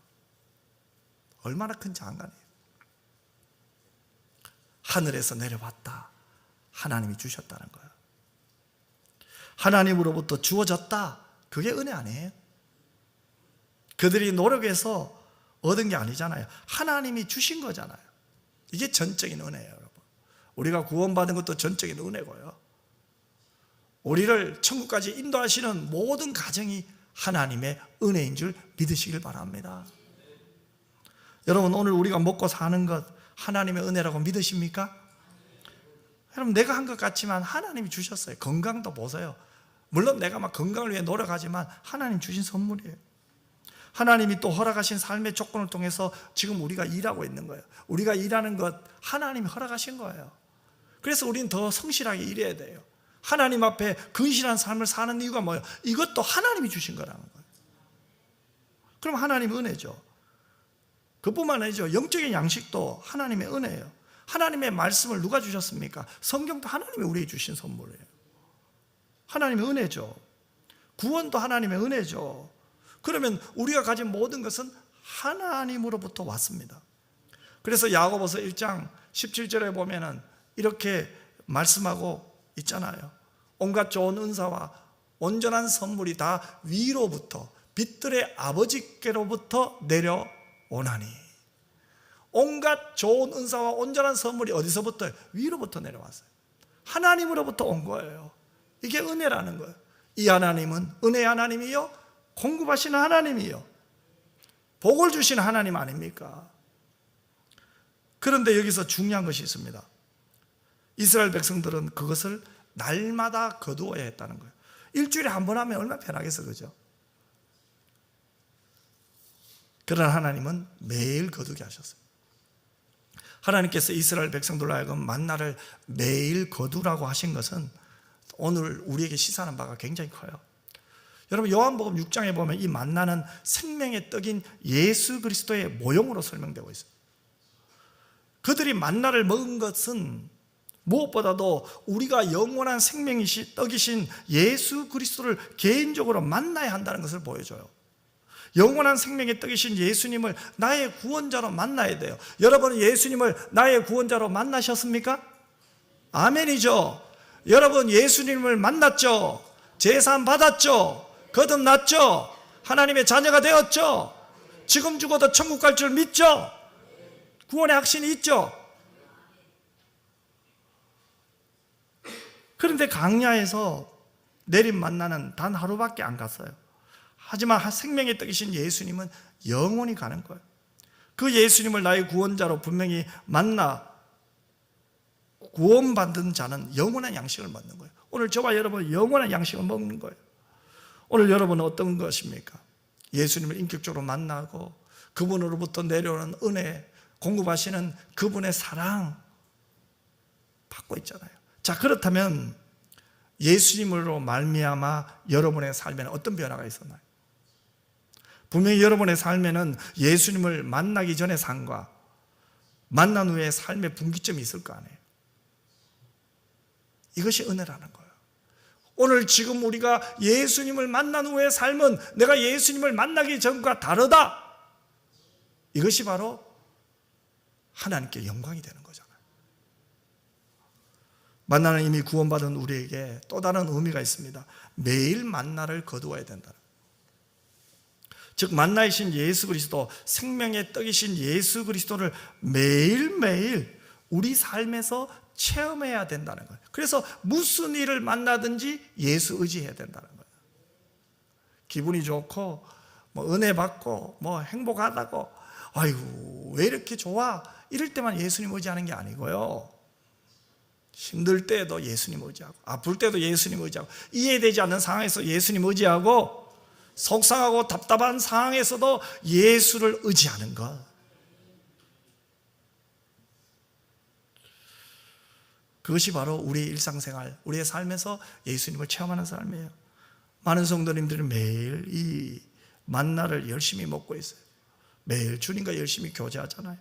얼마나 큰 장관이에요. 하늘에서 내려왔다. 하나님이 주셨다는 거예요. 하나님으로부터 주어졌다. 그게 은혜 아니에요? 그들이 노력해서 얻은 게 아니잖아요. 하나님이 주신 거잖아요. 이게 전적인 은혜예요, 여러분. 우리가 구원받은 것도 전적인 은혜고요. 우리를 천국까지 인도하시는 모든 가정이 하나님의 은혜인 줄 믿으시길 바랍니다. 여러분, 오늘 우리가 먹고 사는 것 하나님의 은혜라고 믿으십니까? 여러분, 내가 한 것 같지만 하나님이 주셨어요. 건강도 보세요. 물론 내가 막 건강을 위해 노력하지만 하나님 주신 선물이에요. 하나님이 또 허락하신 삶의 조건을 통해서 지금 우리가 일하고 있는 거예요. 우리가 일하는 것 하나님이 허락하신 거예요. 그래서 우리는 더 성실하게 일해야 돼요. 하나님 앞에 근실한 삶을 사는 이유가 뭐예요? 이것도 하나님이 주신 거라는 거예요. 그럼 하나님의 은혜죠. 그뿐만 아니죠. 영적인 양식도 하나님의 은혜예요. 하나님의 말씀을 누가 주셨습니까? 성경도 하나님이 우리에게 주신 선물이에요. 하나님의 은혜죠. 구원도 하나님의 은혜죠. 그러면 우리가 가진 모든 것은 하나님으로부터 왔습니다. 그래서 야고보서 1장 17절에 보면은 이렇게 말씀하고 있잖아요. 온갖 좋은 은사와 온전한 선물이 다 위로부터 빛들의 아버지께로부터 내려오나니. 온갖 좋은 은사와 온전한 선물이 어디서부터? 위로부터 내려왔어요. 하나님으로부터 온 거예요. 이게 은혜라는 거예요. 이 하나님은 은혜의 하나님이요 공급하시는 하나님이요 복을 주시는 하나님 아닙니까? 그런데 여기서 중요한 것이 있습니다. 이스라엘 백성들은 그것을 날마다 거두어야 했다는 거예요. 일주일에 한 번 하면 얼마나 편하겠어, 그죠? 그러나 하나님은 매일 거두게 하셨어요. 하나님께서 이스라엘 백성들로 하여금 만나를 매일 거두라고 하신 것은 오늘 우리에게 시사하는 바가 굉장히 커요. 여러분, 요한복음 6장에 보면 이 만나는 생명의 떡인 예수 그리스도의 모형으로 설명되고 있어요. 그들이 만나를 먹은 것은 무엇보다도 우리가 영원한 생명이신 떡이신 예수 그리스도를 개인적으로 만나야 한다는 것을 보여줘요. 영원한 생명의 떡이신 예수님을 나의 구원자로 만나야 돼요. 여러분은 예수님을 나의 구원자로 만나셨습니까? 아멘이죠. 여러분 예수님을 만났죠. 제산 받았죠. 거듭났죠. 하나님의 자녀가 되었죠. 지금 죽어도 천국 갈 줄 믿죠. 구원의 확신이 있죠. 그런데 강야에서 내린 만나는 단 하루밖에 안 갔어요. 하지만 생명의 떡이신 예수님은 영원히 가는 거예요. 그 예수님을 나의 구원자로 분명히 만나 구원받은 자는 영원한 양식을 먹는 거예요. 오늘 저와 여러분 영원한 양식을 먹는 거예요. 오늘 여러분은 어떤 것입니까? 예수님을 인격적으로 만나고 그분으로부터 내려오는 은혜, 공급하시는 그분의 사랑 받고 있잖아요. 자, 그렇다면 예수님으로 말미암아 여러분의 삶에는 어떤 변화가 있었나요? 분명히 여러분의 삶에는 예수님을 만나기 전의 삶과 만난 후의 삶의 분기점이 있을 거 아니에요. 이것이 은혜라는 거예요. 오늘 지금 우리가 예수님을 만난 후의 삶은 내가 예수님을 만나기 전과 다르다. 이것이 바로 하나님께 영광이 되는 거잖아요. 만나는 이미 구원받은 우리에게 또 다른 의미가 있습니다. 매일 만나를 거두어야 된다. 즉 만나이신 예수 그리스도, 생명의 떡이신 예수 그리스도를 매일매일 우리 삶에서 체험해야 된다는 거예요. 그래서 무슨 일을 만나든지 예수 의지해야 된다는 거예요. 기분이 좋고 뭐 은혜 받고 뭐 행복하다고 아이고 왜 이렇게 좋아 이럴 때만 예수님 의지하는 게 아니고요. 힘들 때도 예수님 의지하고 아플 때도 예수님 의지하고 이해되지 않는 상황에서 예수님 의지하고 속상하고 답답한 상황에서도 예수를 의지하는 것. 그것이 바로 우리의 일상생활, 우리의 삶에서 예수님을 체험하는 삶이에요. 많은 성도님들이 매일 이 만나를 열심히 먹고 있어요. 매일 주님과 열심히 교제하잖아요.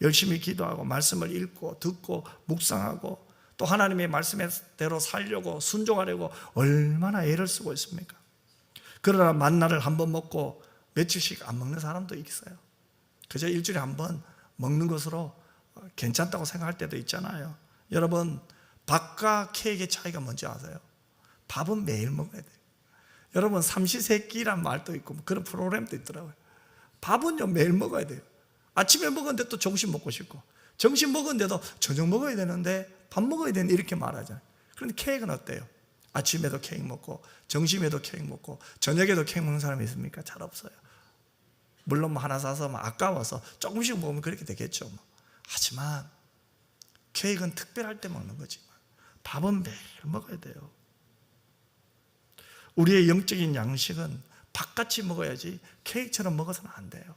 열심히 기도하고 말씀을 읽고 듣고 묵상하고 또 하나님의 말씀대로 살려고 순종하려고 얼마나 애를 쓰고 있습니까? 그러나 만나를 한번 먹고 며칠씩 안 먹는 사람도 있어요. 그저 일주일에 한 번 먹는 것으로 괜찮다고 생각할 때도 있잖아요. 여러분, 밥과 케이크의 차이가 뭔지 아세요? 밥은 매일 먹어야 돼요. 여러분, 삼시세끼란 말도 있고 그런 프로그램도 있더라고요. 밥은요 매일 먹어야 돼요. 아침에 먹었는데 또 점심 먹고 싶고, 점심 먹었는데도 저녁 먹어야 되는데 밥 먹어야 되는데 이렇게 말하잖아요. 그런데 케이크는 어때요? 아침에도 케이크 먹고 점심에도 케이크 먹고 저녁에도 케이크 먹는 사람이 있습니까? 잘 없어요. 물론 뭐 하나 사서 뭐 아까워서 조금씩 먹으면 그렇게 되겠죠. 하지만 케이크는 특별할 때 먹는 거지만 밥은 매일 먹어야 돼요. 우리의 영적인 양식은 밥같이 먹어야지 케이크처럼 먹어서는 안 돼요.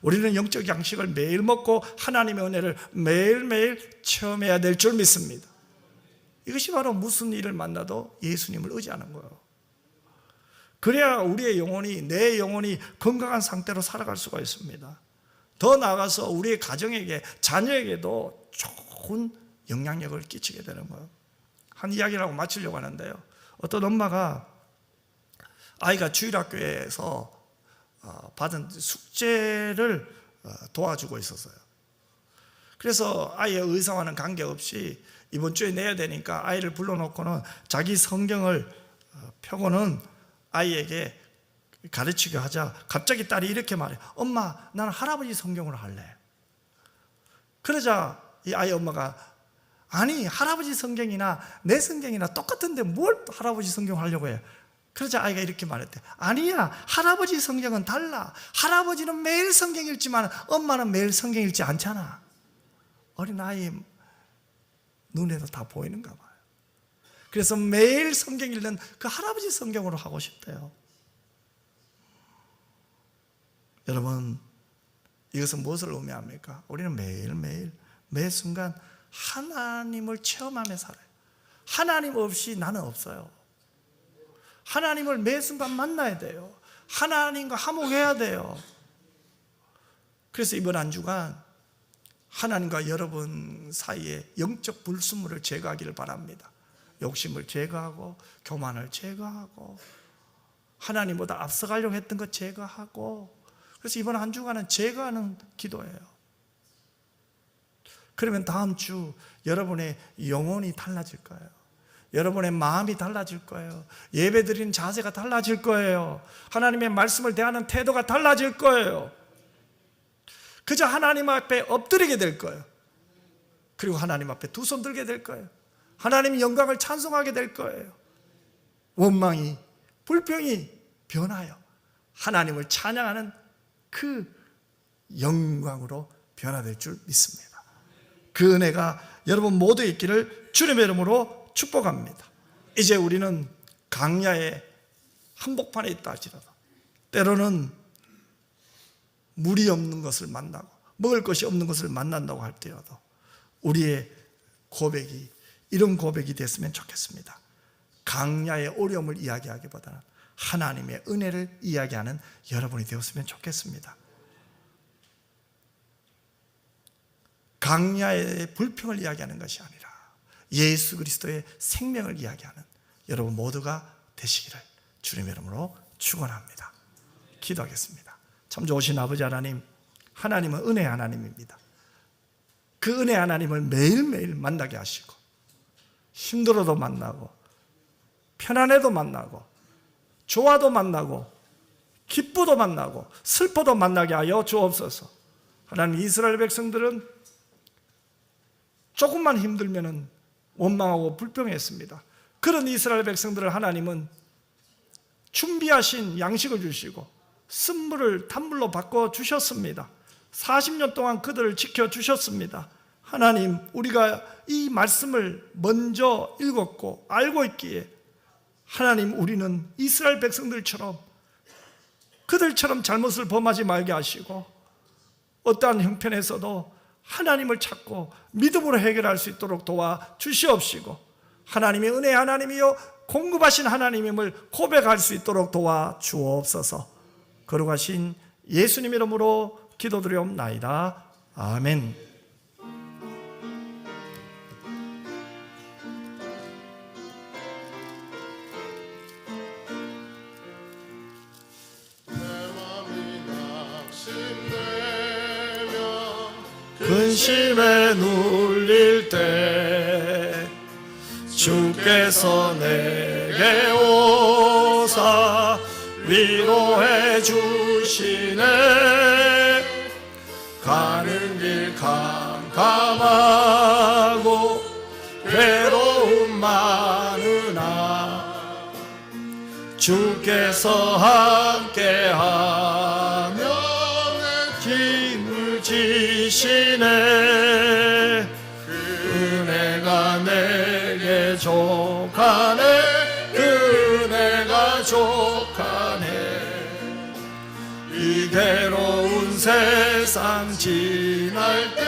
우리는 영적 양식을 매일 먹고 하나님의 은혜를 매일매일 체험해야 될 줄 믿습니다. 이것이 바로 무슨 일을 만나도 예수님을 의지하는 거예요. 그래야 우리의 영혼이, 내 영혼이 건강한 상태로 살아갈 수가 있습니다. 더 나아가서 우리의 가정에게, 자녀에게도 좋은 영향력을 끼치게 되는 거예요. 한 이야기를 하고 마치려고 하는데요, 어떤 엄마가 아이가 주일학교에서 받은 숙제를 도와주고 있었어요. 그래서 아이의 의사와는 관계없이 이번 주에 내야 되니까 아이를 불러놓고는 자기 성경을 펴고는 아이에게 가르치게 하자 갑자기 딸이 이렇게 말해요. 엄마, 나는 할아버지 성경으로 할래. 그러자 이 아이 엄마가, 아니 할아버지 성경이나 내 성경이나 똑같은데 뭘 할아버지 성경 하려고 해요. 그러자 아이가 이렇게 말했대. 아니야, 할아버지 성경은 달라. 할아버지는 매일 성경 읽지만 엄마는 매일 성경 읽지 않잖아. 어린아이 눈에도 다 보이는가 봐요. 그래서 매일 성경 읽는 그 할아버지 성경으로 하고 싶대요. 여러분, 이것은 무엇을 의미합니까? 우리는 매일매일 매 순간 하나님을 체험하며 살아요. 하나님 없이 나는 없어요. 하나님을 매 순간 만나야 돼요. 하나님과 화목해야 돼요. 그래서 이번 한 주간 하나님과 여러분 사이에 영적 불순물을 제거하기를 바랍니다. 욕심을 제거하고 교만을 제거하고 하나님보다 앞서가려고 했던 것 제거하고, 그래서 이번 한 주간은 제거하는 기도예요. 그러면 다음 주 여러분의 영혼이 달라질 거예요. 여러분의 마음이 달라질 거예요. 예배 드리는 자세가 달라질 거예요. 하나님의 말씀을 대하는 태도가 달라질 거예요. 그저 하나님 앞에 엎드리게 될 거예요. 그리고 하나님 앞에 두 손 들게 될 거예요. 하나님의 영광을 찬송하게 될 거예요. 원망이, 불평이 변하여 하나님을 찬양하는 그 영광으로 변화될 줄 믿습니다. 그 은혜가 여러분 모두에 있기를 주님의 이름으로 축복합니다. 이제 우리는 강야의 한복판에 있다 할지라도, 때로는 물이 없는 것을 만나고 먹을 것이 없는 것을 만난다고 할지라도 우리의 고백이 이런 고백이 됐으면 좋겠습니다. 강야의 어려움을 이야기하기보다는 하나님의 은혜를 이야기하는 여러분이 되었으면 좋겠습니다. 강야의 불평을 이야기하는 것이 아니라 예수 그리스도의 생명을 이야기하는 여러분 모두가 되시기를 주님의 이름으로 축원합니다. 기도하겠습니다. 참 좋으신 아버지 하나님, 하나님은 은혜 하나님입니다. 그 은혜 하나님을 매일매일 만나게 하시고 힘들어도 만나고 편안해도 만나고 좋아도 만나고 기쁘도 만나고 슬퍼도 만나게 하여 주옵소서. 하나님, 이스라엘 백성들은 조금만 힘들면은 원망하고 불평했습니다. 그런 이스라엘 백성들을 하나님은 준비하신 양식을 주시고 쓴물을 단물로 바꿔 주셨습니다. 40년 동안 그들을 지켜주셨습니다. 하나님, 우리가 이 말씀을 먼저 읽었고 알고 있기에 하나님, 우리는 이스라엘 백성들처럼 그들처럼 잘못을 범하지 말게 하시고 어떠한 형편에서도 하나님을 찾고 믿음으로 해결할 수 있도록 도와주시옵시고, 하나님의 은혜 하나님이여 공급하신 하나님임을 고백할 수 있도록 도와주옵소서. 거룩하신 예수님 이름으로 기도드리옵나이다. 아멘. 내 맘이 낙심되며 근심에 눌릴 때 주께서 내게 오사 위로해 주시네. 가는 길 캄캄하고 괴로움 많으나 주께서 함께하며 힘을 지시네. 은혜가 내게 족하네. 은혜가 족하네. 이 괴로운 세상 지날 때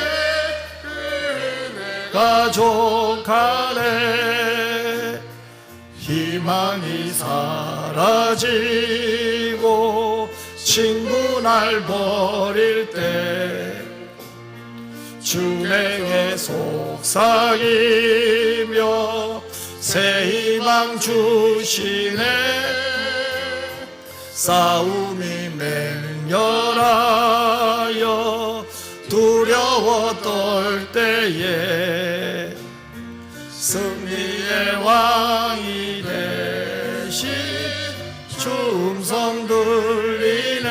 은혜가 족하네. 희망이 사라지고 친구 날 버릴 때 주 내게 속삭이며 새 희망 주시네. 싸움이 맹렬하여 두려워 떨 때에 승리의 왕이 되신 주 음성 들리네.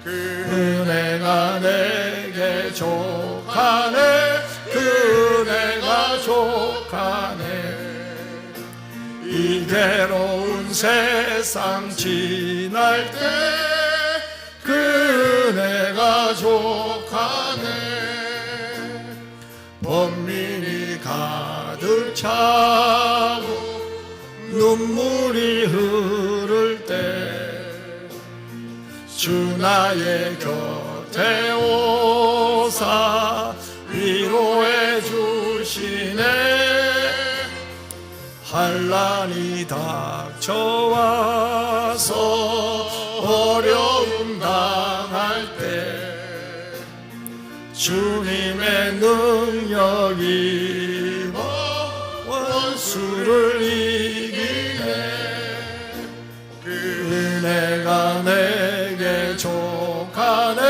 은혜가 내게 족하네. 은혜가 족하네. 이 괴로운 세상 지날 때 은혜가 족하네. 번민이 가득 차고 눈물이 흐를 때 주 나의 곁에 오사 위로해 주시네. 환난이 닥쳐와서 어려움 당할 때 주님의 능력이 원수를 이기네. 은혜가 내게 족하네.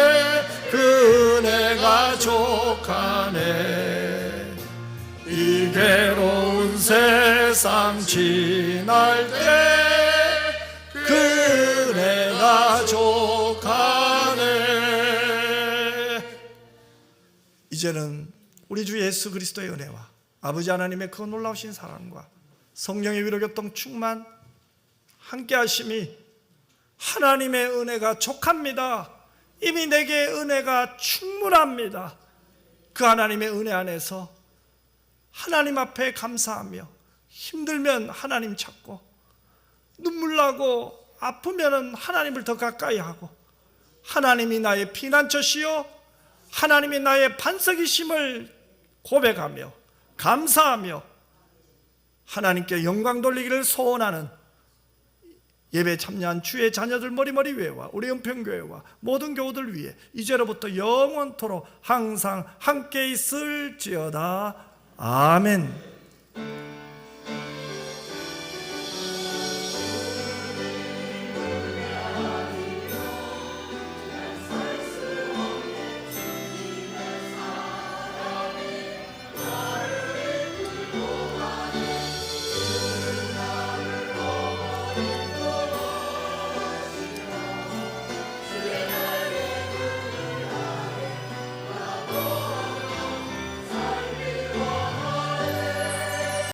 은혜가 족하네. 이 괴로운 세상 지날 때 은혜가 족하네. 이제는 우리 주 예수 그리스도의 은혜와 아버지 하나님의 그 놀라우신 사랑과 성령의 위로교통 충만 함께 하심이 하나님의 은혜가 족합니다. 이미 내게 은혜가 충분합니다. 그 하나님의 은혜 안에서 하나님 앞에 감사하며 힘들면 하나님 찾고 눈물 나고 아프면 하나님을 더 가까이 하고 하나님이 나의 피난처시요 하나님이 나의 반석이심을 고백하며 감사하며 하나님께 영광 돌리기를 소원하는 예배 참여한 주의 자녀들 머리머리 회와 우리 은평교회와 모든 교우들 위해 이제로부터 영원토록 항상 함께 있을지어다. 아멘.